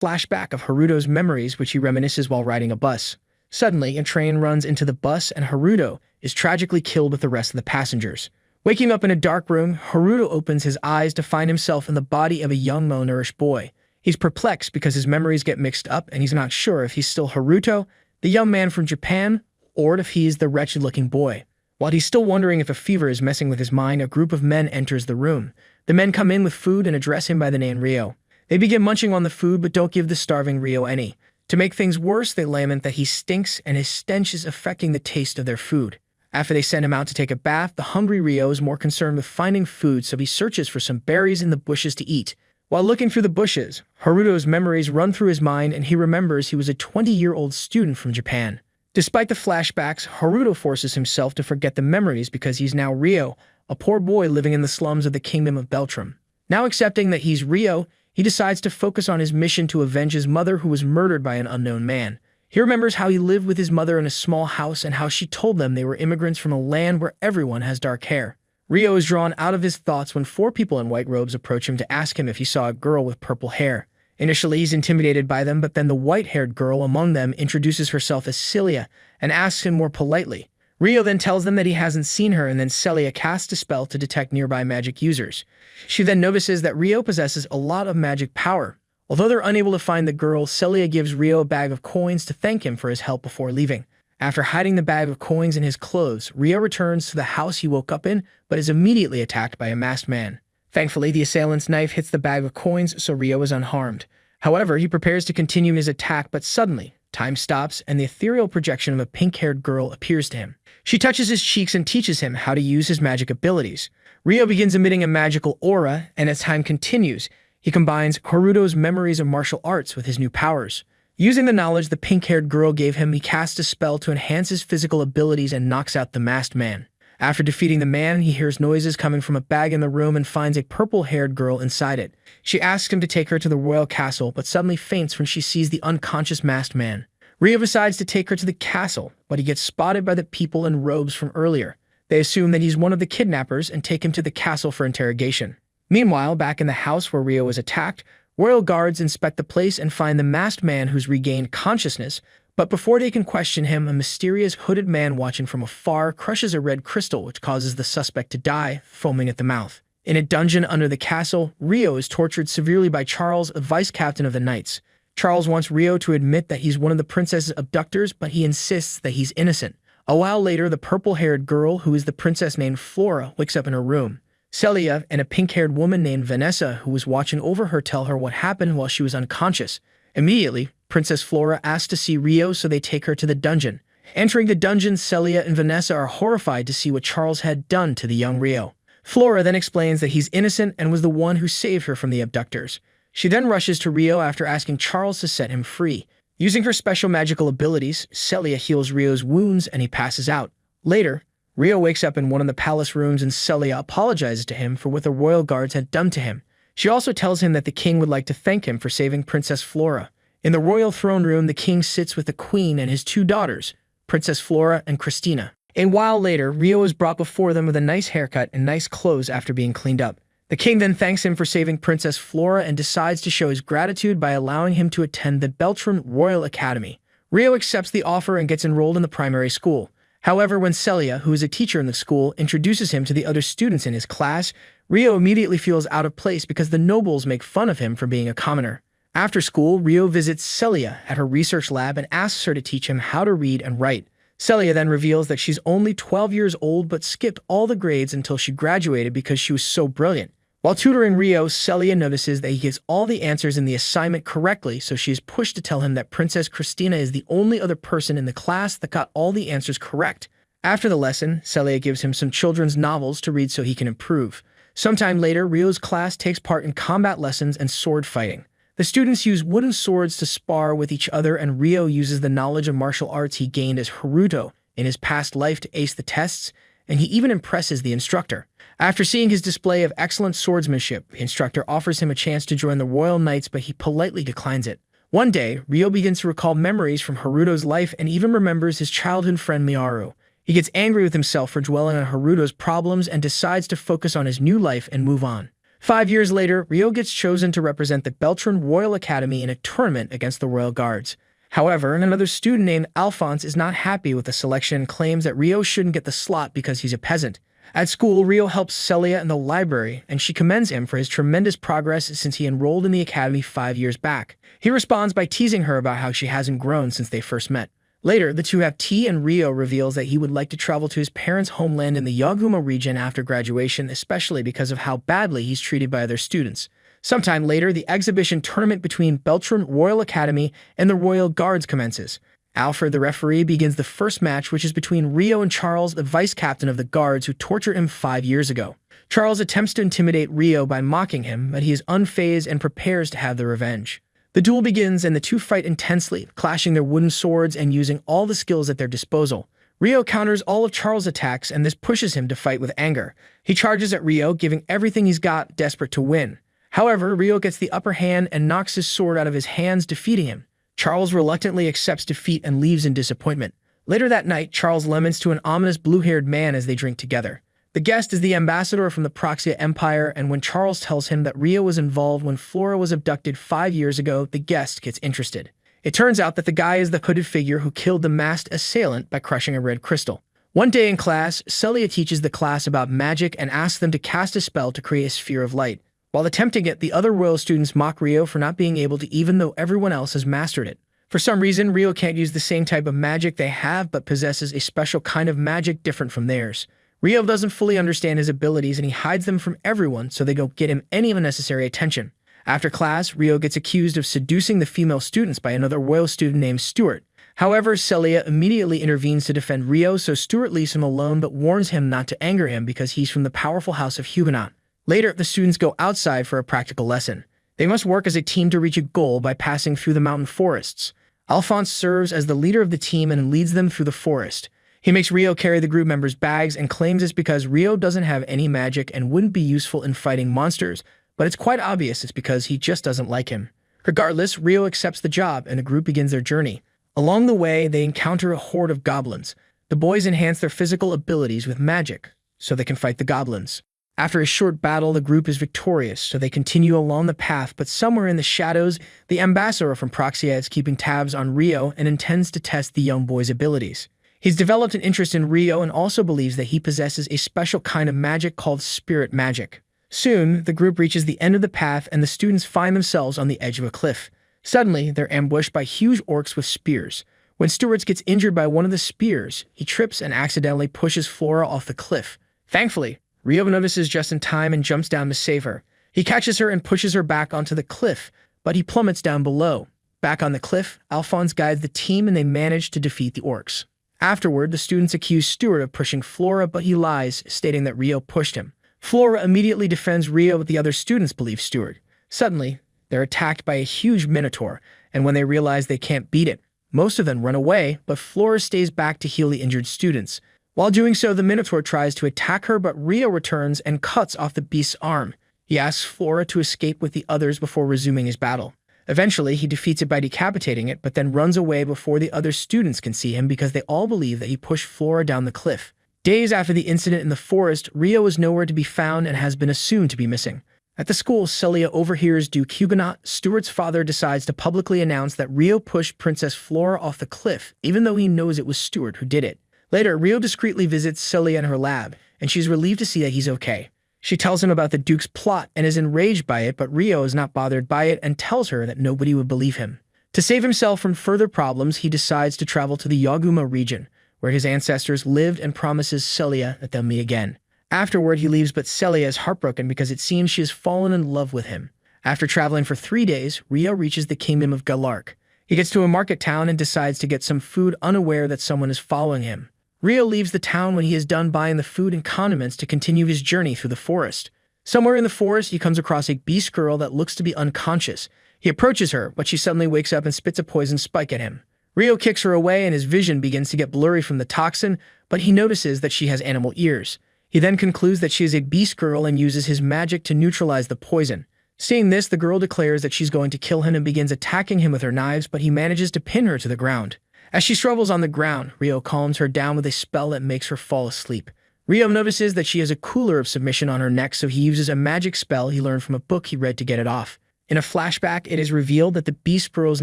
Flashback of Haruto's memories which he reminisces while riding a bus. Suddenly, a train runs into the bus and Haruto is tragically killed with the rest of the passengers. Waking up in a dark room, Haruto opens his eyes to find himself in the body of a young malnourished boy. He's perplexed because his memories get mixed up and he's not sure if he's still Haruto, the young man from Japan, or if he's the wretched-looking boy. While he's still wondering if a fever is messing with his mind, a group of men enters the room. The men come in with food and address him by the name Ryo. They begin munching on the food but don't give the starving Ryo any. To make things worse, they lament that he stinks and his stench is affecting the taste of their food. After they send him out to take a bath, the hungry Ryo is more concerned with finding food, so he searches for some berries in the bushes to eat. While looking through the bushes, Haruto's memories run through his mind and he remembers he was a 20-year-old student from Japan. Despite the flashbacks, Haruto forces himself to forget the memories because he's now Ryo, a poor boy living in the slums of the kingdom of Beltram. Now accepting that he's Ryo, he decides to focus on his mission to avenge his mother who was murdered by an unknown man. He remembers how he lived with his mother in a small house and how she told them they were immigrants from a land where everyone has dark hair. Ryo is drawn out of his thoughts when 4 people in white robes approach him to ask him if he saw a girl with purple hair. Initially, he's intimidated by them, but then the white-haired girl among them introduces herself as Celia and asks him more politely. Ryo then tells them that he hasn't seen her, and then Celia casts a spell to detect nearby magic users. She then notices that Ryo possesses a lot of magic power. Although they're unable to find the girl, Celia gives Ryo a bag of coins to thank him for his help before leaving. After hiding the bag of coins in his clothes, Ryo returns to the house he woke up in, but is immediately attacked by a masked man. Thankfully, the assailant's knife hits the bag of coins, so Ryo is unharmed. However, he prepares to continue his attack, but suddenly, time stops and the ethereal projection of a pink-haired girl appears to him. She touches his cheeks and teaches him how to use his magic abilities. Ryo begins emitting a magical aura, and as time continues, he combines Haruto's memories of martial arts with his new powers. Using the knowledge the pink-haired girl gave him, he casts a spell to enhance his physical abilities and knocks out the masked man. After defeating the man, he hears noises coming from a bag in the room and finds a purple-haired girl inside it. She asks him to take her to the royal castle, but suddenly faints when she sees the unconscious masked man. Ryo decides to take her to the castle, but he gets spotted by the people in robes from earlier. They assume that he's one of the kidnappers and take him to the castle for interrogation. Meanwhile, back in the house where Ryo was attacked, royal guards inspect the place and find the masked man who's regained consciousness, but before they can question him, a mysterious hooded man watching from afar crushes a red crystal which causes the suspect to die, foaming at the mouth. In a dungeon under the castle, Ryo is tortured severely by Charles, a vice-captain of the Knights. Charles wants Ryo to admit that he's one of the princess's abductors, but he insists that he's innocent. A while later, the purple-haired girl, who is the princess named Flora, wakes up in her room. Celia and a pink-haired woman named Vanessa, who was watching over her, tell her what happened while she was unconscious. Immediately, Princess Flora asks to see Ryo, so they take her to the dungeon. Entering the dungeon, Celia and Vanessa are horrified to see what Charles had done to the young Ryo. Flora then explains that he's innocent and was the one who saved her from the abductors. She then rushes to Ryo after asking Charles to set him free. Using her special magical abilities, Celia heals Ryo's wounds and he passes out. Later, Ryo wakes up in one of the palace rooms and Celia apologizes to him for what the royal guards had done to him. She also tells him that the king would like to thank him for saving Princess Flora. In the royal throne room, the king sits with the queen and his 2 daughters, Princess Flora and Christina. A while later, Ryo is brought before them with a nice haircut and nice clothes after being cleaned up. The king then thanks him for saving Princess Flora and decides to show his gratitude by allowing him to attend the Beltram Royal Academy. Ryo accepts the offer and gets enrolled in the primary school. However, when Celia, who is a teacher in the school, introduces him to the other students in his class, Ryo immediately feels out of place because the nobles make fun of him for being a commoner. After school, Ryo visits Celia at her research lab and asks her to teach him how to read and write. Celia then reveals that she's only 12 years old but skipped all the grades until she graduated because she was so brilliant. While tutoring Ryo, Celia notices that he gets all the answers in the assignment correctly, so she is pushed to tell him that Princess Christina is the only other person in the class that got all the answers correct. After the lesson, Celia gives him some children's novels to read so he can improve. Sometime later, Ryo's class takes part in combat lessons and sword fighting. The students use wooden swords to spar with each other, and Ryo uses the knowledge of martial arts he gained as Haruto in his past life to ace the tests, and he even impresses the instructor. After seeing his display of excellent swordsmanship, the instructor offers him a chance to join the Royal Knights, but he politely declines it. One day, Ryo begins to recall memories from Haruto's life and even remembers his childhood friend Miyaru. He gets angry with himself for dwelling on Haruto's problems and decides to focus on his new life and move on. 5 years later, Rio gets chosen to represent the Beltran Royal Academy in a tournament against the Royal Guards. However, another student named Alphonse is not happy with the selection and claims that Rio shouldn't get the slot because he's a peasant. At school, Rio helps Celia in the library, and she commends him for his tremendous progress since he enrolled in the academy 5 years back. He responds by teasing her about how she hasn't grown since they first met. Later, the two have tea and Rio reveals that he would like to travel to his parents' homeland in the Yaguma region after graduation, especially because of how badly he's treated by other students. Sometime later, the exhibition tournament between Beltran Royal Academy and the Royal Guards commences. Alfred, the referee, begins the first match, which is between Rio and Charles, the vice-captain of the Guards who tortured him 5 years ago. Charles attempts to intimidate Rio by mocking him, but he is unfazed and prepares to have the revenge. The duel begins and the two fight intensely, clashing their wooden swords and using all the skills at their disposal. Rio counters all of Charles' attacks, and this pushes him to fight with anger. He charges at Rio, giving everything he's got, desperate to win. However, Rio gets the upper hand and knocks his sword out of his hands, defeating him. Charles reluctantly accepts defeat and leaves in disappointment. Later that night, Charles laments to an ominous blue-haired man as they drink together. The guest is the ambassador from the Proxia Empire, and when Charles tells him that Rio was involved when Flora was abducted 5 years ago, the guest gets interested. It turns out that the guy is the hooded figure who killed the masked assailant by crushing a red crystal. One day in class, Celia teaches the class about magic and asks them to cast a spell to create a sphere of light. While attempting it, the other royal students mock Rio for not being able to, even though everyone else has mastered it. For some reason, Rio can't use the same type of magic they have, but possesses a special kind of magic different from theirs. Rio doesn't fully understand his abilities and he hides them from everyone so they don't get him any unnecessary attention. After class, Rio gets accused of seducing the female students by another royal student named Stuart. However, Celia immediately intervenes to defend Rio, so Stuart leaves him alone but warns him not to anger him because he's from the powerful house of Huguenot. Later, the students go outside for a practical lesson. They must work as a team to reach a goal by passing through the mountain forests. Alphonse serves as the leader of the team and leads them through the forest. He makes Rio carry the group members' bags and claims it's because Rio doesn't have any magic and wouldn't be useful in fighting monsters, but it's quite obvious it's because he just doesn't like him. Regardless, Rio accepts the job and the group begins their journey. Along the way, they encounter a horde of goblins. The boys enhance their physical abilities with magic, so they can fight the goblins. After a short battle, the group is victorious, so they continue along the path, but somewhere in the shadows, the ambassador from Proxia is keeping tabs on Rio and intends to test the young boy's abilities. He's developed an interest in Rio and also believes that he possesses a special kind of magic called spirit magic. Soon, the group reaches the end of the path and the students find themselves on the edge of a cliff. Suddenly, they're ambushed by huge orcs with spears. When Stuart gets injured by one of the spears, he trips and accidentally pushes Flora off the cliff. Thankfully, Rio notices just in time and jumps down to save her. He catches her and pushes her back onto the cliff, but he plummets down below. Back on the cliff, Alphonse guides the team and they manage to defeat the orcs. Afterward, the students accuse Stuart of pushing Flora, but he lies, stating that Rio pushed him. Flora immediately defends Rio, but the other students believe Stuart. Suddenly, they're attacked by a huge minotaur, and when they realize they can't beat it, most of them run away, but Flora stays back to heal the injured students. While doing so, the minotaur tries to attack her, but Rio returns and cuts off the beast's arm. He asks Flora to escape with the others before resuming his battle. Eventually, he defeats it by decapitating it, but then runs away before the other students can see him because they all believe that he pushed Flora down the cliff. Days after the incident in the forest, Rio is nowhere to be found and has been assumed to be missing. At the school, Celia overhears Duke Huguenot. Stuart's father decides to publicly announce that Rio pushed Princess Flora off the cliff, even though he knows it was Stuart who did it. Later, Rio discreetly visits Celia in her lab, and she's relieved to see that he's okay. She tells him about the Duke's plot and is enraged by it, but Rio is not bothered by it and tells her that nobody would believe him. To save himself from further problems, he decides to travel to the Yaguma region, where his ancestors lived, and promises Celia that they'll meet again. Afterward, he leaves, but Celia is heartbroken because it seems she has fallen in love with him. After traveling for 3 days, Rio reaches the kingdom of Galark. He gets to a market town and decides to get some food, unaware that someone is following him. Rio leaves the town when he is done buying the food and condiments to continue his journey through the forest. Somewhere in the forest, he comes across a beast girl that looks to be unconscious. He approaches her, but she suddenly wakes up and spits a poison spike at him. Rio kicks her away and his vision begins to get blurry from the toxin, but he notices that she has animal ears. He then concludes that she is a beast girl and uses his magic to neutralize the poison. Seeing this, the girl declares that she's going to kill him and begins attacking him with her knives, but he manages to pin her to the ground. As she struggles on the ground, Rio calms her down with a spell that makes her fall asleep. Rio notices that she has a cooler of submission on her neck, so he uses a magic spell he learned from a book he read to get it off. In a flashback, it is revealed that the Beast Girl's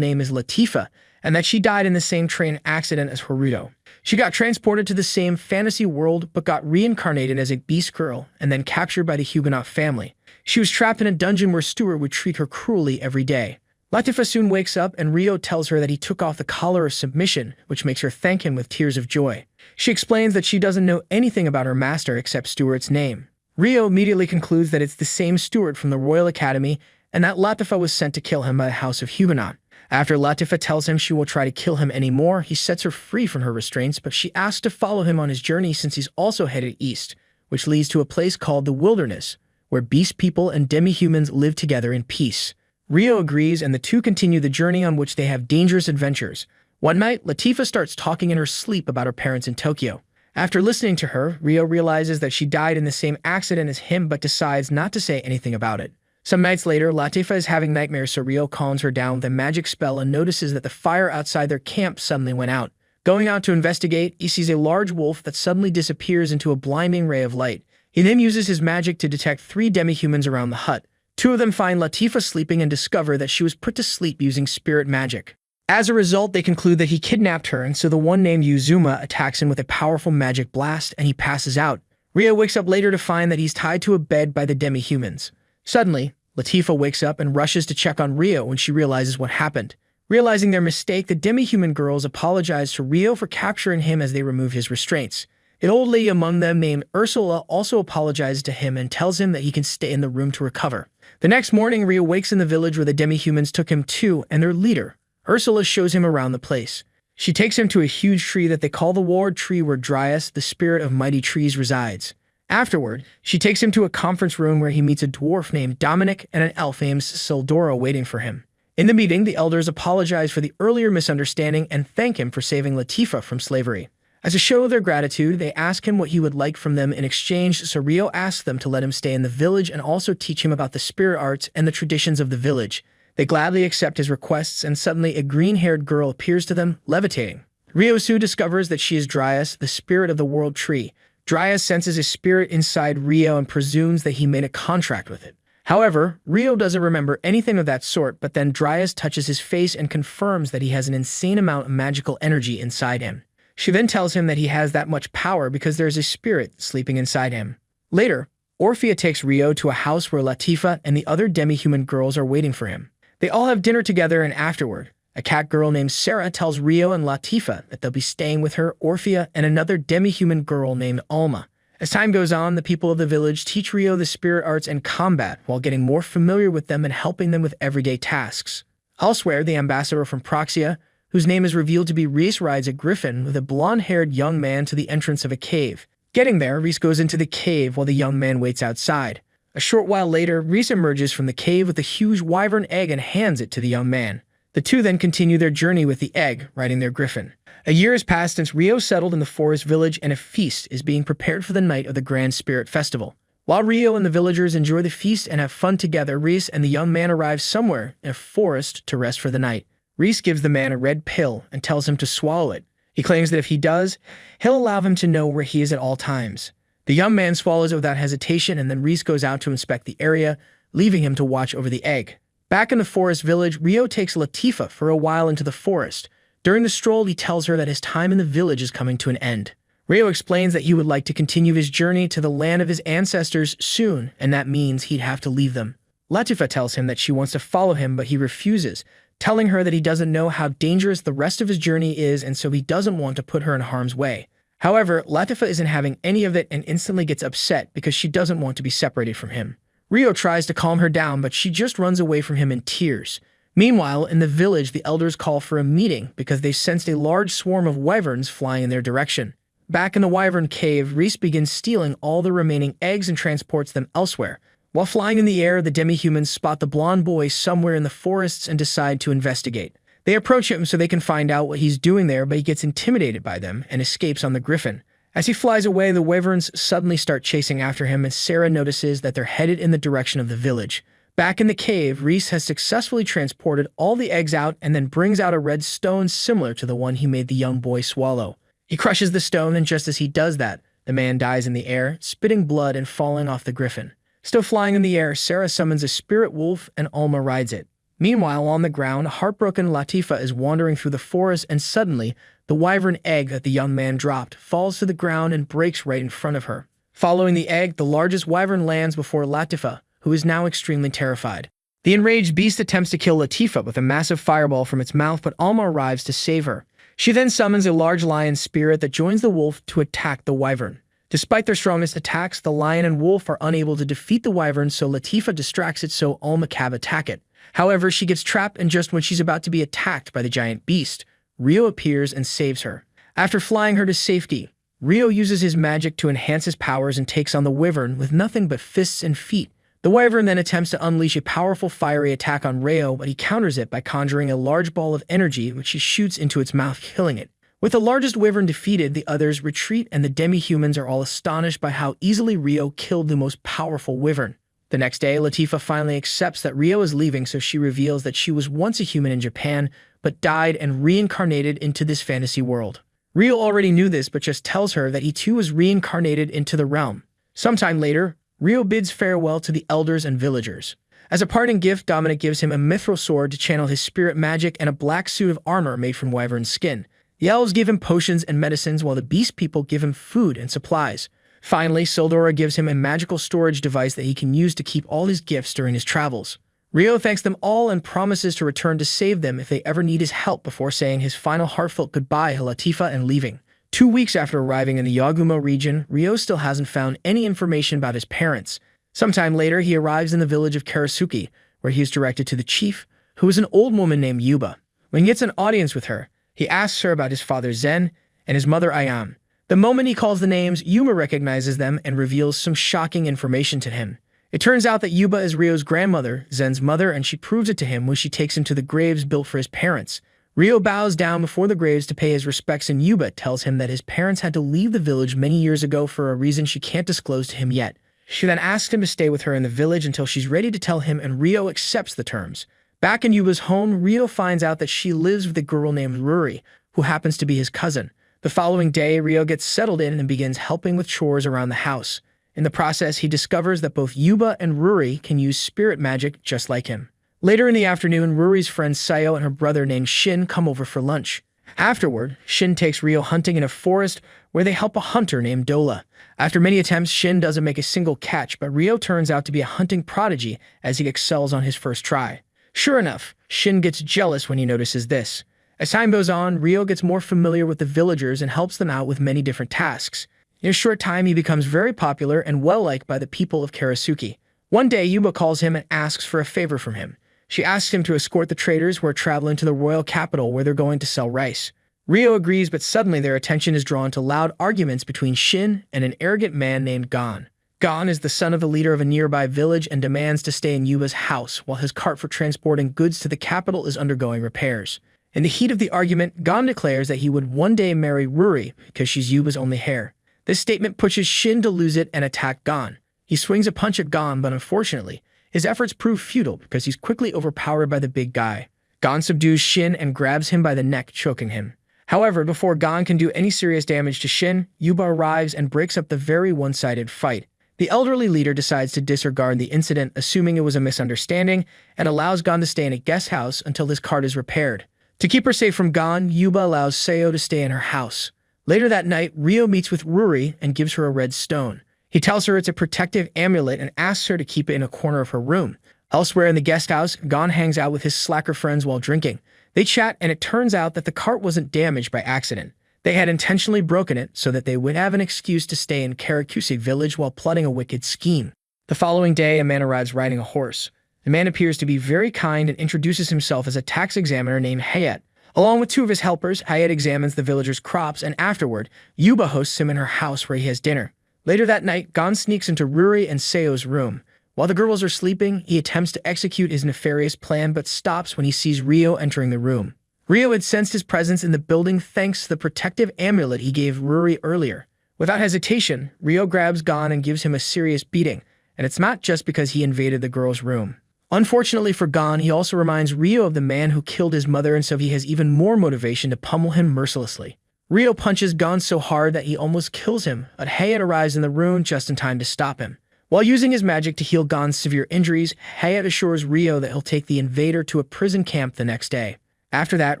name is Latifa, and that she died in the same train accident as Haruto. She got transported to the same fantasy world, but got reincarnated as a Beast Girl, and then captured by the Huguenot family. She was trapped in a dungeon where Stuart would treat her cruelly every day. Latifa soon wakes up, and Rio tells her that he took off the collar of submission, which makes her thank him with tears of joy. She explains that she doesn't know anything about her master except Stuart's name. Rio immediately concludes that it's the same Stuart from the Royal Academy, and that Latifa was sent to kill him by the House of Huguenot. After Latifa tells him she will try to kill him anymore, he sets her free from her restraints, but she asks to follow him on his journey since he's also headed east, which leads to a place called the Wilderness, where beast people and demi-humans live together in peace. Rio agrees, and the two continue the journey on which they have dangerous adventures. One night, Latifa starts talking in her sleep about her parents in Tokyo. After listening to her, Rio realizes that she died in the same accident as him but decides not to say anything about it. Some nights later, Latifa is having nightmares, so Rio calms her down with a magic spell and notices that the fire outside their camp suddenly went out. Going out to investigate, he sees a large wolf that suddenly disappears into a blinding ray of light. He then uses his magic to detect 3 demi-humans around the hut. 2 of them find Latifa sleeping and discover that she was put to sleep using spirit magic. As a result, they conclude that he kidnapped her, and so the one named Yuzuma attacks him with a powerful magic blast, and he passes out. Rio wakes up later to find that he's tied to a bed by the demi-humans. Suddenly, Latifa wakes up and rushes to check on Rio when she realizes what happened. Realizing their mistake, the demi-human girls apologize to Rio for capturing him as they remove his restraints. An old lady among them named Ursula also apologizes to him and tells him that he can stay in the room to recover. The next morning, Rio wakes in the village where the demi-humans took him to, and their leader, Ursula, shows him around the place. She takes him to a huge tree that they call the Ward Tree, where Dryas, the spirit of mighty trees, resides. Afterward, she takes him to a conference room where he meets a dwarf named Dominic and an elf named Sildora waiting for him. In the meeting, the elders apologize for the earlier misunderstanding and thank him for saving Latifa from slavery. As a show of their gratitude, they ask him what he would like from them in exchange, so Rio asks them to let him stay in the village and also teach him about the spirit arts and the traditions of the village. They gladly accept his requests, and suddenly a green-haired girl appears to them, levitating. Rio soon discovers that she is Dryas, the spirit of the World Tree. Dryas senses a spirit inside Rio and presumes that he made a contract with it. However, Rio doesn't remember anything of that sort, but then Dryas touches his face and confirms that he has an insane amount of magical energy inside him. She then tells him that he has that much power because there is a spirit sleeping inside him. Later, Orphea takes Rio to a house where Latifa and the other demi-human girls are waiting for him. They all have dinner together, and afterward, a cat girl named Sarah tells Rio and Latifa that they'll be staying with her, Orphea, and another demi-human girl named Alma. As time goes on, the people of the village teach Rio the spirit arts and combat while getting more familiar with them and helping them with everyday tasks. Elsewhere, the ambassador from Proxia, whose name is revealed to be Reese, rides a griffin with a blonde-haired young man to the entrance of a cave. Getting there, Reese goes into the cave while the young man waits outside. A short while later, Reese emerges from the cave with a huge wyvern egg and hands it to the young man. The two then continue their journey with the egg, riding their griffin. A year has passed since Rio settled in the forest village, and a feast is being prepared for the night of the Grand Spirit Festival. While Rio and the villagers enjoy the feast and have fun together, Reese and the young man arrive somewhere in a forest to rest for the night. Reese gives the man a red pill and tells him to swallow it. He claims that if he does, he'll allow him to know where he is at all times. The young man swallows it without hesitation, and then Reese goes out to inspect the area, leaving him to watch over the egg. Back in the forest village, Rio takes Latifa for a while into the forest. During the stroll, he tells her that his time in the village is coming to an end. Rio explains that he would like to continue his journey to the land of his ancestors soon, and that means he'd have to leave them. Latifa tells him that she wants to follow him, but he refuses, telling her that he doesn't know how dangerous the rest of his journey is, and so he doesn't want to put her in harm's way. However, Latifa isn't having any of it and instantly gets upset because she doesn't want to be separated from him. Rio tries to calm her down, but she just runs away from him in tears. Meanwhile, in the village, the elders call for a meeting because they sensed a large swarm of wyverns flying in their direction. Back in the wyvern cave, Reese begins stealing all the remaining eggs and transports them elsewhere. While flying in the air, the demi-humans spot the blonde boy somewhere in the forests and decide to investigate. They approach him so they can find out what he's doing there, but he gets intimidated by them and escapes on the griffin. As he flies away, the wyverns suddenly start chasing after him, and Sarah notices that they're headed in the direction of the village. Back in the cave, Reese has successfully transported all the eggs out and then brings out a red stone similar to the one he made the young boy swallow. He crushes the stone, and just as he does that, The man dies in the air, spitting blood and falling off the griffin. Still flying in the air, Sarah summons a spirit wolf and Alma rides it. Meanwhile, on the ground, heartbroken Latifa is wandering through the forest and suddenly, the wyvern egg that the young man dropped falls to the ground and breaks right in front of her. Following the egg, the largest wyvern lands before Latifa, who is now extremely terrified. The enraged beast attempts to kill Latifa with a massive fireball from its mouth, but Alma arrives to save her. She then summons a large lion spirit that joins the wolf to attack the wyvern. Despite their strongest attacks, the lion and wolf are unable to defeat the wyvern, so Latifa distracts it so Alma can attack it. However, she gets trapped, and just when she's about to be attacked by the giant beast, Rio appears and saves her. After flying her to safety, Rio uses his magic to enhance his powers and takes on the wyvern with nothing but fists and feet. The wyvern then attempts to unleash a powerful fiery attack on Rio, but he counters it by conjuring a large ball of energy which he shoots into its mouth, killing it. With the largest wyvern defeated, the others retreat and the demi-humans are all astonished by how easily Rio killed the most powerful wyvern. The next day, Latifa finally accepts that Rio is leaving, so she reveals that she was once a human in Japan, but died and reincarnated into this fantasy world. Rio already knew this, but just tells her that he too was reincarnated into the realm. Sometime later, Rio bids farewell to the elders and villagers. As a parting gift, Dominic gives him a mithril sword to channel his spirit magic and a black suit of armor made from wyvern skin. The elves give him potions and medicines, while the beast people give him food and supplies. Finally, Sildora gives him a magical storage device that he can use to keep all his gifts during his travels. Rio thanks them all and promises to return to save them if they ever need his help before saying his final heartfelt goodbye to Latifa and leaving. 2 weeks after arriving in the Yagumo region, Rio still hasn't found any information about his parents. Sometime later, he arrives in the village of Karasuki, where he is directed to the chief, who is an old woman named Yuba. When he gets an audience with her, he asks her about his father Zen and his mother Ayam. The moment he calls the names, Yuba recognizes them and reveals some shocking information to him. It turns out that Yuba is Rio's grandmother, Zen's mother, and she proves it to him when she takes him to the graves built for his parents. Rio bows down before the graves to pay his respects, and Yuba tells him that his parents had to leave the village many years ago for a reason she can't disclose to him yet. She then asks him to stay with her in the village until she's ready to tell him, and Rio accepts the terms. Back in Yuba's home, Rio finds out that she lives with a girl named Ruri, who happens to be his cousin. The following day, Rio gets settled in and begins helping with chores around the house. In the process, he discovers that both Yuba and Ruri can use spirit magic just like him. Later in the afternoon, Ruri's friend Sayo and her brother named Shin come over for lunch. Afterward, Shin takes Rio hunting in a forest where they help a hunter named Dola. After many attempts, Shin doesn't make a single catch, but Rio turns out to be a hunting prodigy as he excels on his first try. Sure enough, Shin gets jealous when he notices this. As time goes on, Rio gets more familiar with the villagers and helps them out with many different tasks. In a short time, he becomes very popular and well-liked by the people of Karasuki. One day, Yuba calls him and asks for a favor from him. She asks him to escort the traders who are traveling to the royal capital where they're going to sell rice. Rio agrees, but suddenly their attention is drawn to loud arguments between Shin and an arrogant man named Gon. Gon is the son of the leader of a nearby village and demands to stay in Yuba's house while his cart for transporting goods to the capital is undergoing repairs. In the heat of the argument, Gon declares that he would one day marry Ruri because she's Yuba's only heir. This statement pushes Shin to lose it and attack Gon. He swings a punch at Gon, but unfortunately, his efforts prove futile because he's quickly overpowered by the big guy. Gon subdues Shin and grabs him by the neck, choking him. However, before Gon can do any serious damage to Shin, Yuba arrives and breaks up the very one-sided fight. The elderly leader decides to disregard the incident, assuming it was a misunderstanding, and allows Gon to stay in a guest house until his cart is repaired. To keep her safe from Gon, Yuba allows Sayo to stay in her house. Later that night, Rio meets with Ruri and gives her a red stone. He tells her it's a protective amulet and asks her to keep it in a corner of her room. Elsewhere in the guest house, Gon hangs out with his slacker friends while drinking. They chat, and it turns out that the cart wasn't damaged by accident. They had intentionally broken it so that they would have an excuse to stay in Karasuki village while plotting a wicked scheme. The following day, a man arrives riding a horse. The man appears to be very kind and introduces himself as a tax examiner named Hayat. Along with 2 of his helpers, Hayat examines the villagers' crops, and afterward, Yuba hosts him in her house where he has dinner. Later that night, Gon sneaks into Ruri and Sayo's room. While the girls are sleeping, he attempts to execute his nefarious plan but stops when he sees Rio entering the room. Rio had sensed his presence in the building thanks to the protective amulet he gave Ruri earlier. Without hesitation, Rio grabs Gon and gives him a serious beating, and it's not just because he invaded the girl's room. Unfortunately for Gon, he also reminds Rio of the man who killed his mother, and so he has even more motivation to pummel him mercilessly. Ryo punches Gon so hard that he almost kills him, but Hayat arrives in the room just in time to stop him. While using his magic to heal Gon's severe injuries, Hayat assures Ryo that he'll take the invader to a prison camp the next day. After that,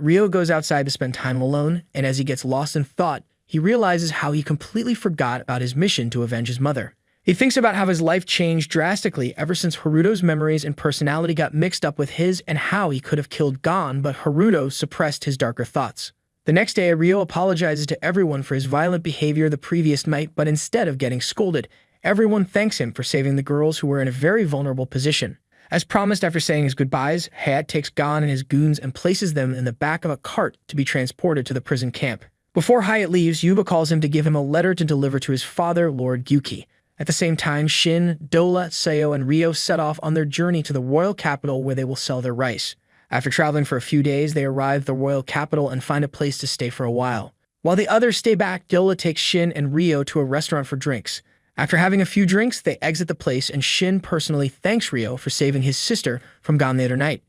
Ryo goes outside to spend time alone, and as he gets lost in thought, he realizes how he completely forgot about his mission to avenge his mother. He thinks about how his life changed drastically ever since Haruto's memories and personality got mixed up with his and how he could have killed Gon, but Haruto suppressed his darker thoughts. The next day, Ryo apologizes to everyone for his violent behavior the previous night, but instead of getting scolded, everyone thanks him for saving the girls who were in a very vulnerable position. As promised, after saying his goodbyes, Hayat takes Gon and his goons and places them in the back of a cart to be transported to the prison camp. Before Hayat leaves, Yuba calls him to give him a letter to deliver to his father, Lord Gyuki. At the same time, Shin, Dola, Seo, and Ryo set off on their journey to the royal capital where they will sell their rice. After traveling for a few days, they arrive at the royal capital and find a place to stay for a while. While the others stay back, Dola takes Shin and Ryo to a restaurant for drinks. After having a few drinks, they exit the place and Shin personally thanks Ryo for saving his sister from Gon the other night.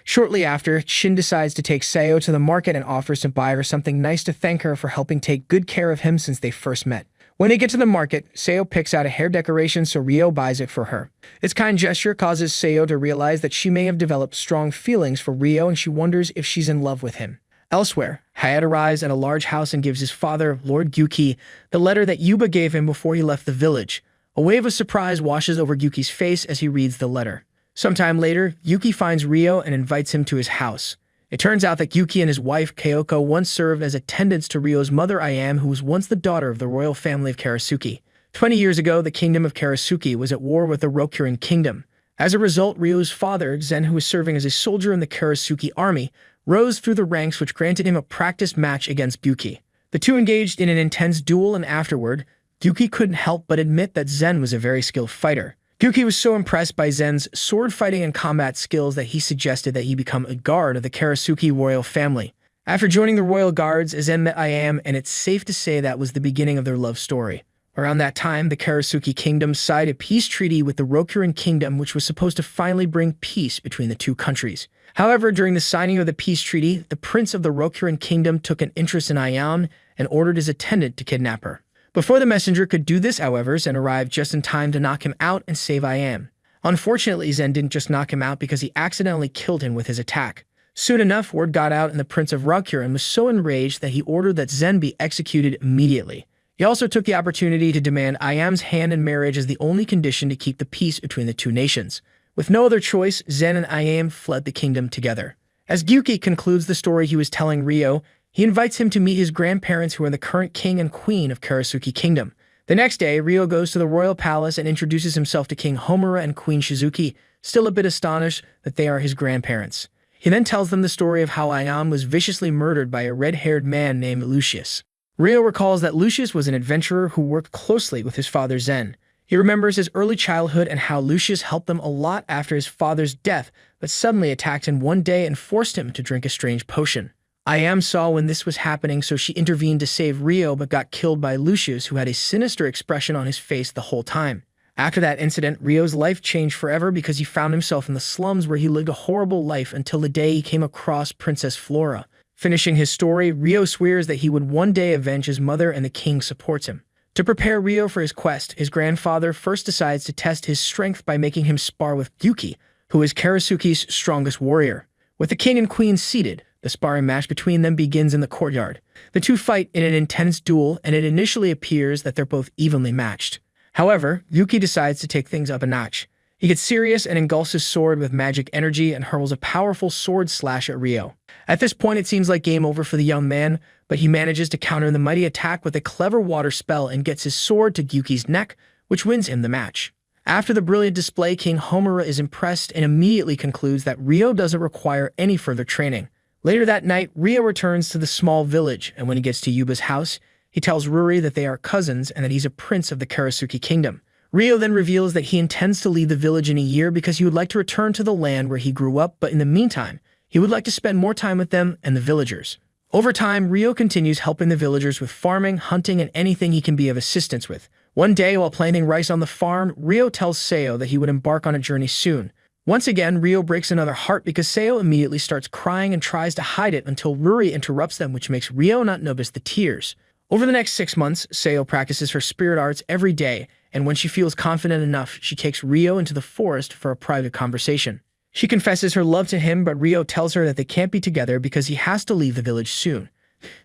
Shortly after, Shin decides to take Seo to the market and offers to buy her something nice to thank her for helping take good care of him since they first met. When they get to the market, Seo picks out a hair decoration so Ryo buys it for her. This kind gesture causes Seo to realize that she may have developed strong feelings for Ryo and she wonders if she's in love with him. Elsewhere, Hayat arrives at a large house and gives his father, Lord Gyuki, the letter that Yuba gave him before he left the village. A wave of surprise washes over Gyuki's face as he reads the letter. Sometime later, Gyuki finds Ryo and invites him to his house. It turns out that Gyuki and his wife, Kyoko, once served as attendants to Ryo's mother, Ayam, who was once the daughter of the royal family of Karasuki. 20 years ago, the kingdom of Karasuki was at war with the Rokurin kingdom. As a result, Ryo's father, Zen, who was serving as a soldier in the Karasuki army, rose through the ranks, which granted him a practice match against Gyuki. The two engaged in an intense duel, and afterward, Gyuki couldn't help but admit that Zen was a very skilled fighter. Gyuki was so impressed by Zen's sword fighting and combat skills that he suggested that he become a guard of the Karasuki royal family. After joining the royal guards, Zen met Ayam, and it's safe to say that was the beginning of their love story. Around that time, the Karasuki kingdom signed a peace treaty with the Rokurin kingdom, which was supposed to finally bring peace between the two countries. However, during the signing of the peace treaty, the prince of the Rokurin kingdom took an interest in Ayam and ordered his attendant to kidnap her. Before the messenger could do this, however, Zen arrived just in time to knock him out and save Ayam. Unfortunately, Zen didn't just knock him out because he accidentally killed him with his attack. Soon enough, word got out and the prince of Rokurin was so enraged that he ordered that Zen be executed immediately. He also took the opportunity to demand Ayam's hand in marriage as the only condition to keep the peace between the two nations. With no other choice, Zen and Ayam fled the kingdom together. As Gyuki concludes the story he was telling Ryo, he invites him to meet his grandparents who are the current king and queen of Karasuki Kingdom. The next day, Ryo goes to the royal palace and introduces himself to King Homura and Queen Shizuki, still a bit astonished that they are his grandparents. He then tells them the story of how Ayam was viciously murdered by a red-haired man named Lucius. Ryo recalls that Lucius was an adventurer who worked closely with his father Zen. He remembers his early childhood and how Lucius helped them a lot after his father's death, but suddenly attacked him one day and forced him to drink a strange potion. Ayam saw when this was happening, so she intervened to save Ryo but got killed by Lucius, who had a sinister expression on his face the whole time. After that incident, Ryo's life changed forever because he found himself in the slums where he lived a horrible life until the day he came across Princess Flora. Finishing his story, Ryo swears that he would one day avenge his mother and the king supports him. To prepare Ryo for his quest, his grandfather first decides to test his strength by making him spar with Gyuki, who is Karasuki's strongest warrior. With the king and queen seated, the sparring match between them begins in the courtyard. The two fight in an intense duel, and it initially appears that they're both evenly matched. However, Gyuki decides to take things up a notch. He gets serious and engulfs his sword with magic energy and hurls a powerful sword slash at Ryo. At this point, it seems like game over for the young man, but he manages to counter the mighty attack with a clever water spell and gets his sword to Gyuki's neck, which wins him the match. After the brilliant display, King Homura is impressed and immediately concludes that Ryo doesn't require any further training. Later that night, Ryo returns to the small village, and when he gets to Yuba's house, he tells Ruri that they are cousins and that he's a prince of the Karasuki kingdom. Ryo then reveals that he intends to leave the village in a year because he would like to return to the land where he grew up, but in the meantime, he would like to spend more time with them and the villagers. Over time, Ryo continues helping the villagers with farming, hunting, and anything he can be of assistance with. One day, while planting rice on the farm, Ryo tells Seo that he would embark on a journey soon. Once again, Rio breaks another heart because Seo immediately starts crying and tries to hide it until Ruri interrupts them, which makes Rio not notice the tears. Over the next 6 months, Seo practices her spirit arts every day, and when she feels confident enough, she takes Rio into the forest for a private conversation. She confesses her love to him, but Rio tells her that they can't be together because he has to leave the village soon.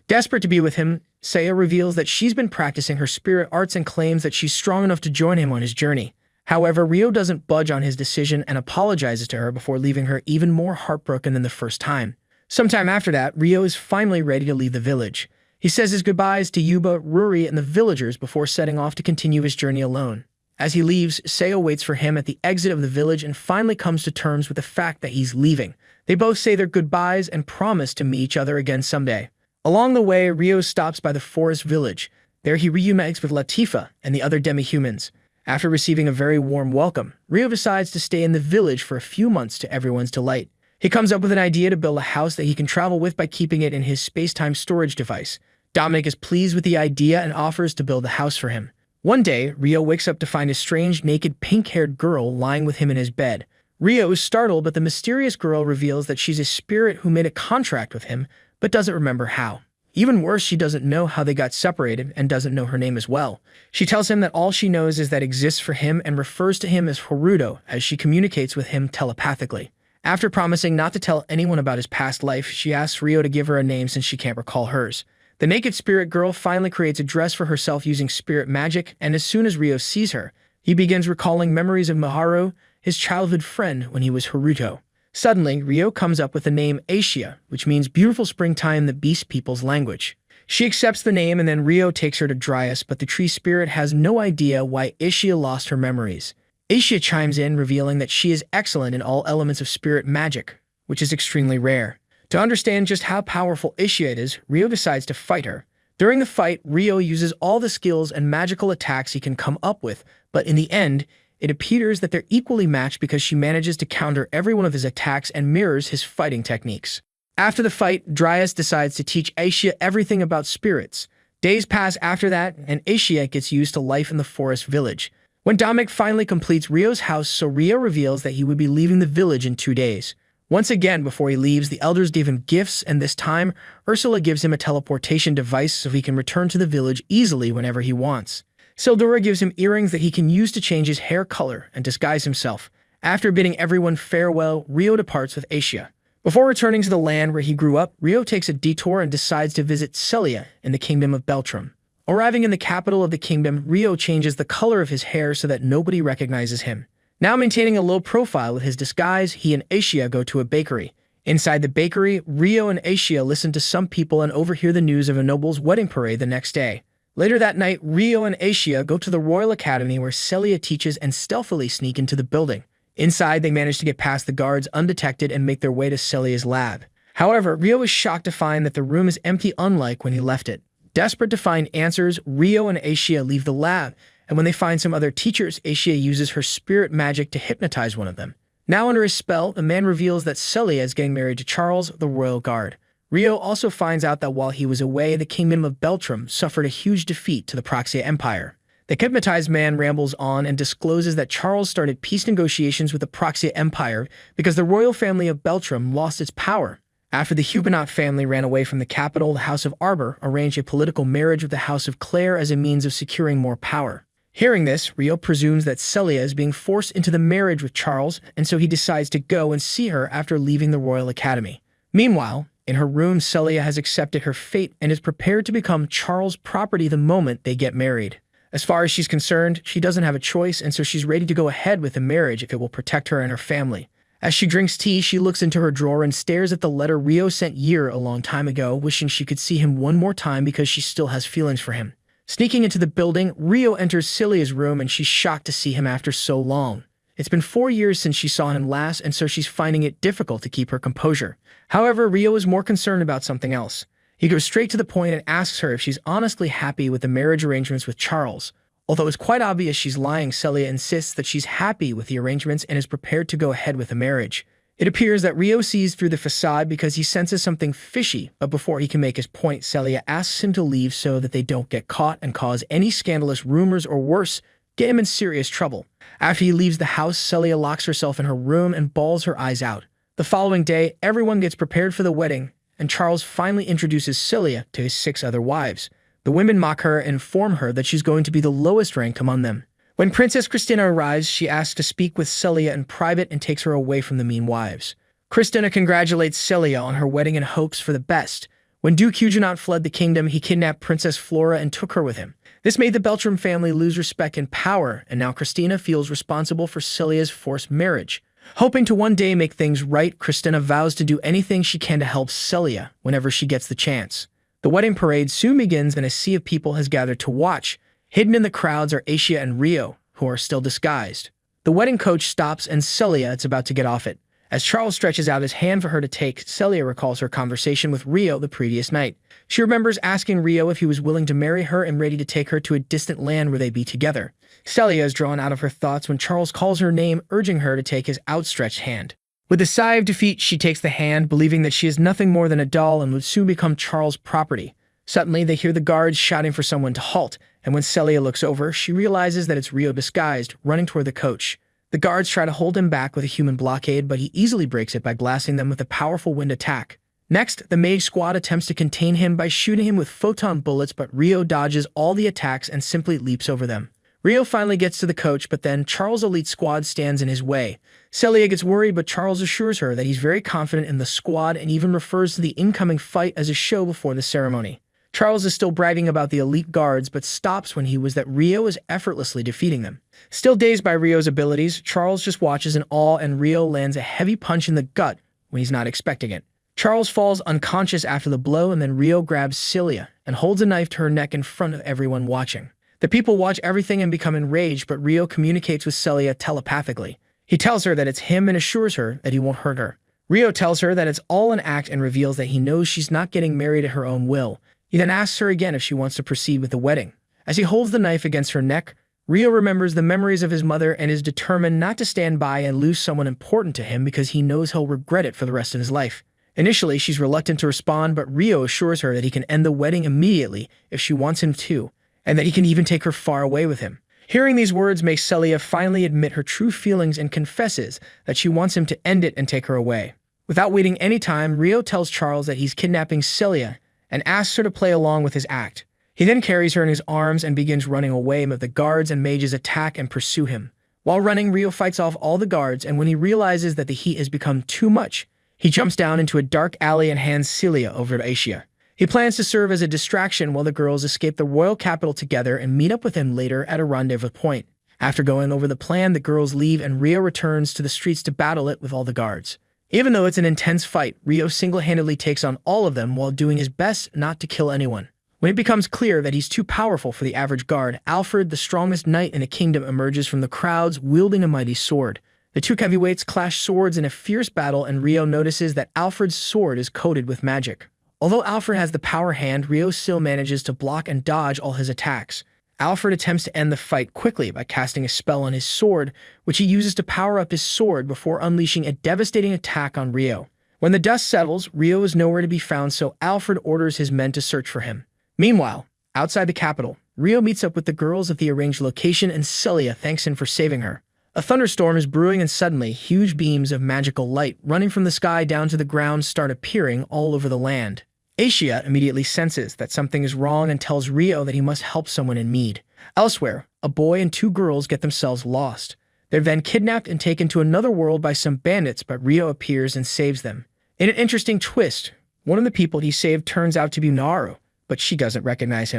Desperate to be with him, Seo reveals that she's been practicing her spirit arts and claims that she's strong enough to join him on his journey. However, Rio doesn't budge on his decision and apologizes to her before leaving her even more heartbroken than the first time. Sometime after that, Rio is finally ready to leave the village. He says his goodbyes to Yuba, Ruri, and the villagers before setting off to continue his journey alone. As he leaves, Seo waits for him at the exit of the village and finally comes to terms with the fact that he's leaving. They both say their goodbyes and promise to meet each other again someday. Along the way, Rio stops by the forest village. There he reunites with Latifa and the other demi-humans. After receiving a very warm welcome, Rio decides to stay in the village for a few months to everyone's delight. He comes up with an idea to build a house that he can travel with by keeping it in his space-time storage device. Dominic is pleased with the idea and offers to build the house for him. One day, Rio wakes up to find a strange, naked, pink-haired girl lying with him in his bed. Rio is startled, but the mysterious girl reveals that she's a spirit who made a contract with him, but doesn't remember how. Even worse, she doesn't know how they got separated and doesn't know her name as well. She tells him that all she knows is that exists for him and refers to him as Haruto as she communicates with him telepathically. After promising not to tell anyone about his past life, she asks Rio to give her a name since she can't recall hers. The naked spirit girl finally creates a dress for herself using spirit magic, and as soon as Rio sees her, he begins recalling memories of Miharu, his childhood friend when he was Haruto. Suddenly, Rio comes up with the name Asia, which means beautiful springtime in the beast people's language. She accepts the name and then Rio takes her to Dryas, but the tree spirit has no idea why Asia lost her memories. Asia chimes in, revealing that she is excellent in all elements of spirit magic, which is extremely rare. To understand just how powerful Asia is, Rio decides to fight her. During the fight, Rio uses all the skills and magical attacks he can come up with, but in the end, it appears that they're equally matched because she manages to counter every one of his attacks and mirrors his fighting techniques. After the fight, Dryas decides to teach Asia everything about spirits. Days pass after that, and Asia gets used to life in the forest village. When Dominic finally completes Rio's house, so Rio reveals that he would be leaving the village in 2 days. Once again, before he leaves, the elders give him gifts, and this time, Ursula gives him a teleportation device so he can return to the village easily whenever he wants. Sildura gives him earrings that he can use to change his hair color and disguise himself. After bidding everyone farewell, Rio departs with Asia. Before returning to the land where he grew up, Rio takes a detour and decides to visit Celia in the kingdom of Beltrum. Arriving in the capital of the kingdom, Rio changes the color of his hair so that nobody recognizes him. Now maintaining a low profile with his disguise, he and Asia go to a bakery. Inside the bakery, Rio and Asia listen to some people and overhear the news of a noble's wedding parade the next day. Later that night, Rio and Asia go to the Royal Academy where Celia teaches and stealthily sneak into the building. Inside, they manage to get past the guards undetected and make their way to Celia's lab. However, Rio is shocked to find that the room is empty unlike when he left it. Desperate to find answers, Rio and Asia leave the lab, and when they find some other teachers, Asia uses her spirit magic to hypnotize one of them. Now under his spell, the man reveals that Celia is getting married to Charles, the royal guard. Rio also finds out that while he was away, the kingdom of Beltrum suffered a huge defeat to the Proxia Empire. The hypnotized man rambles on and discloses that Charles started peace negotiations with the Proxia Empire because the royal family of Beltrum lost its power. After the Huguenot family ran away from the capital, the House of Arbor arranged a political marriage with the House of Clare as a means of securing more power. Hearing this, Rio presumes that Celia is being forced into the marriage with Charles, and so he decides to go and see her after leaving the Royal Academy. Meanwhile, in her room, Celia has accepted her fate and is prepared to become Charles' property the moment they get married. As far as she's concerned, she doesn't have a choice, and so she's ready to go ahead with the marriage if it will protect her and her family. As she drinks tea, she looks into her drawer and stares at the letter Rio sent a long time ago, wishing she could see him one more time because she still has feelings for him. Sneaking into the building, Rio enters Celia's room and she's shocked to see him after so long. It's been 4 years since she saw him last, and so she's finding it difficult to keep her composure. However, Rio is more concerned about something else. He goes straight to the point and asks her if she's honestly happy with the marriage arrangements with Charles. Although it's quite obvious she's lying, Celia insists that she's happy with the arrangements and is prepared to go ahead with the marriage. It appears that Rio sees through the facade because he senses something fishy, but before he can make his point, Celia asks him to leave so that they don't get caught and cause any scandalous rumors or worse, get him in serious trouble. After he leaves the house, Celia locks herself in her room and bawls her eyes out. The following day, everyone gets prepared for the wedding, and Charles finally introduces Celia to his 6 other wives. The women mock her and inform her that she's going to be the lowest ranked among them. When Princess Christina arrives, she asks to speak with Celia in private and takes her away from the mean wives. Christina congratulates Celia on her wedding and hopes for the best. When Duke Huguenot fled the kingdom, he kidnapped Princess Flora and took her with him. This made the Beltram family lose respect and power, and now Christina feels responsible for Celia's forced marriage. Hoping to one day make things right, Christina vows to do anything she can to help Celia whenever she gets the chance. The wedding parade soon begins and a sea of people has gathered to watch. Hidden in the crowds are Aisha and Rio, who are still disguised. The wedding coach stops and Celia is about to get off it. As Charles stretches out his hand for her to take, Celia recalls her conversation with Rio the previous night. She remembers asking Rio if he was willing to marry her and ready to take her to a distant land where they'd be together. Celia is drawn out of her thoughts when Charles calls her name, urging her to take his outstretched hand. With a sigh of defeat, she takes the hand, believing that she is nothing more than a doll and would soon become Charles' property. Suddenly, they hear the guards shouting for someone to halt, and when Celia looks over, she realizes that it's Rio disguised, running toward the coach. The guards try to hold him back with a human blockade, but he easily breaks it by blasting them with a powerful wind attack. Next, the mage squad attempts to contain him by shooting him with photon bullets, but Rio dodges all the attacks and simply leaps over them. Rio finally gets to the coach, but then Charles' elite squad stands in his way. Celia gets worried, but Charles assures her that he's very confident in the squad and even refers to the incoming fight as a show before the ceremony. Charles is still bragging about the elite guards, but stops when he was that Rio is effortlessly defeating them. Still dazed by Rio's abilities, Charles just watches in awe and Rio lands a heavy punch in the gut when he's not expecting it. Charles falls unconscious after the blow, and then Rio grabs Celia and holds a knife to her neck in front of everyone watching. The people watch everything and become enraged, but Rio communicates with Celia telepathically. He tells her that it's him and assures her that he won't hurt her. Rio tells her that it's all an act and reveals that he knows she's not getting married at her own will. He then asks her again if she wants to proceed with the wedding. As he holds the knife against her neck, Rio remembers the memories of his mother and is determined not to stand by and lose someone important to him because he knows he'll regret it for the rest of his life. Initially, she's reluctant to respond, but Rio assures her that he can end the wedding immediately if she wants him to, and that he can even take her far away with him. Hearing these words makes Celia finally admit her true feelings and confesses that she wants him to end it and take her away. Without waiting any time, Rio tells Charles that he's kidnapping Celia and asks her to play along with his act. He then carries her in his arms and begins running away, but the guards and mages attack and pursue him. While running, Rio fights off all the guards, and when he realizes that the heat has become too much, he jumps down into a dark alley and hands Celia over to Aisha. He plans to serve as a distraction while the girls escape the royal capital together and meet up with him later at a rendezvous point. After going over the plan, the girls leave and Rio returns to the streets to battle it with all the guards. Even though it's an intense fight, Rio single-handedly takes on all of them while doing his best not to kill anyone. When it becomes clear that he's too powerful for the average guard, Alfred, the strongest knight in the kingdom, emerges from the crowds wielding a mighty sword. The two heavyweights clash swords in a fierce battle, and Rio notices that Alfred's sword is coated with magic. Although Alfred has the power hand, Rio still manages to block and dodge all his attacks. Alfred attempts to end the fight quickly by casting a spell on his sword, which he uses to power up his sword before unleashing a devastating attack on Rio. When the dust settles, Rio is nowhere to be found, so Alfred orders his men to search for him. Meanwhile, outside the capital, Rio meets up with the girls at the arranged location and Celia thanks him for saving her. A thunderstorm is brewing and suddenly, huge beams of magical light running from the sky down to the ground start appearing all over the land. Aisha immediately senses that something is wrong and tells Rio that he must help someone in need. Elsewhere, a boy and two girls get themselves lost. They're then kidnapped and taken to another world by some bandits, but Rio appears and saves them. In an interesting twist, one of the people he saved turns out to be Naru, but she doesn't recognize him.